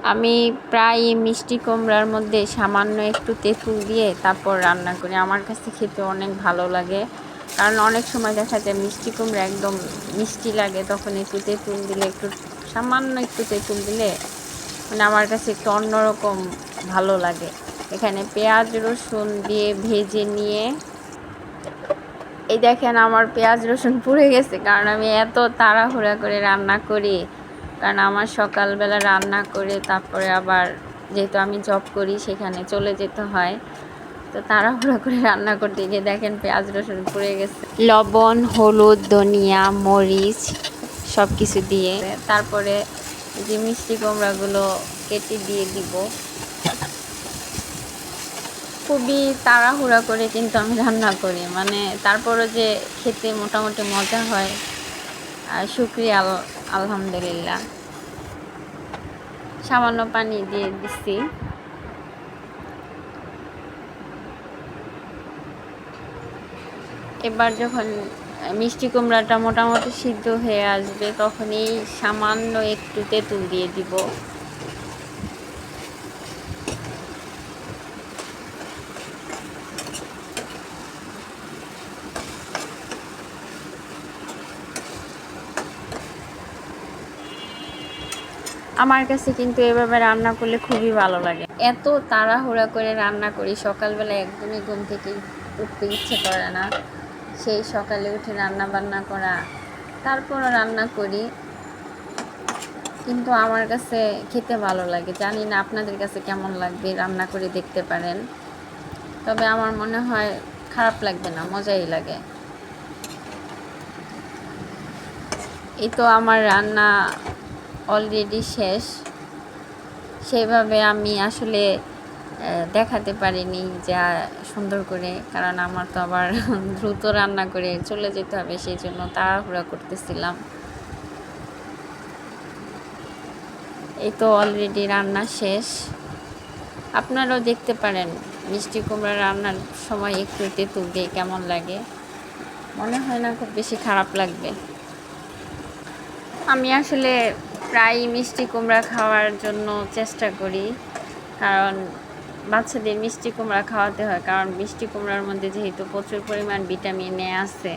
আমি প্রায় মিষ্টি কুমড়ার মধ্যে সামান্য একটু তেঁতুল দিয়ে তারপর রান্না করি। আমার কাছে খেতে অনেক ভালো লাগে, কারণ অনেক সময় দেখা যায় মিষ্টি কুমড়া একদম মিষ্টি লাগে, তখন একটু তেঁতুল দিলে, একটু সামান্য একটু তেঁতুল দিলে মানে আমার কাছে একটু অন্যরকম ভালো লাগে। এখানে পেঁয়াজ রসুন দিয়ে ভেজে নিয়ে এই দেখেন আমার পেঁয়াজ রসুন পুড়ে গেছে, কারণ আমি এত তাড়াহুড়া করে রান্না করি। কারণ আমার সকালবেলা রান্না করে তারপরে আবার যেহেতু আমি জব করি সেখানে চলে যেতে হয়, তো তাড়াহুড়া করে রান্না করতে গিয়ে দেখেন পেঁয়াজ রসুন পুড়ে গেছে। লবণ, হলুদ, ধনিয়া, মরিচ সব কিছু দিয়ে তারপরে যে মিষ্টি কুমড়াগুলো কেটে দিয়ে দিব। খুবই তাড়াহুড়া করে কিন্তু আমি রান্না করি, মানে তারপরও যে খেতে মোটামুটি মজা হয়, আর শুকরিয়া আলহামদুলিল্লাহ। সামান্য পানি দিয়ে দিচ্ছি। এবার যখন মিষ্টি কুমড়াটা মোটামুটি সিদ্ধ হয়ে আসবে, তখনই সামান্য একটু তেঁতুল দিয়ে দিব। আমার কাছে কিন্তু এভাবে রান্না করলে খুবই ভালো লাগে। এত তাড়াহুড়া করে রান্না করি, সকালবেলা একদমই ঘুম থেকে উঠতে ইচ্ছে করে না। সেই সকালে উঠে রান্না বান্না করা, তারপরও রান্না করি, কিন্তু আমার কাছে খেতে ভালো লাগে। জানি না আপনাদের কাছে কেমন লাগবে, রান্না করে দেখতে পারেন। তবে আমার মনে হয় খারাপ লাগবে না, মজাই লাগে। এই তো আমার রান্না অলরেডি শেষ। সেভাবে আমি আসলে দেখাতে পারিনি যা সুন্দর করে, কারণ আমার তো আবার দ্রুত রান্না করে চলে যেতে হবে, সেই জন্য তাড়াহুড়া করতেছিলাম। এই তো অলরেডি রান্না শেষ। আপনারাও দেখতে পারেন মিষ্টি কুমড়া রান্নার সময় একটু তেঁতুল দিয়ে কেমন লাগে। মনে হয় না খুব বেশি খারাপ লাগবে। আমি আসলে প্রায় মিষ্টি কুমড়া খাওয়ার জন্য চেষ্টা করি, কারণ বাচ্চাদের মিষ্টি কুমড়া খাওয়াতে হয়, কারণ মিষ্টি কুমড়ার মধ্যে যেহেতু প্রচুর পরিমাণ ভিটামিন এ আছে।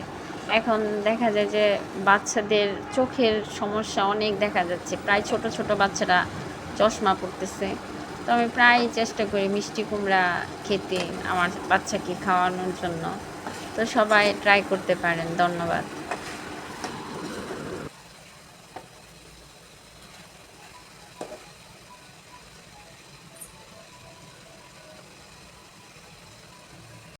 এখন দেখা যায় যে বাচ্চাদের চোখের সমস্যা অনেক দেখা যাচ্ছে, প্রায় ছোট ছোট বাচ্চারা চশমা পড়তেছে। তো আমি প্রায় চেষ্টা করি মিষ্টি কুমড়া খেতে আমার বাচ্চাকে খাওয়ানোর জন্য। তো সবাই ট্রাই করতে পারেন। ধন্যবাদ।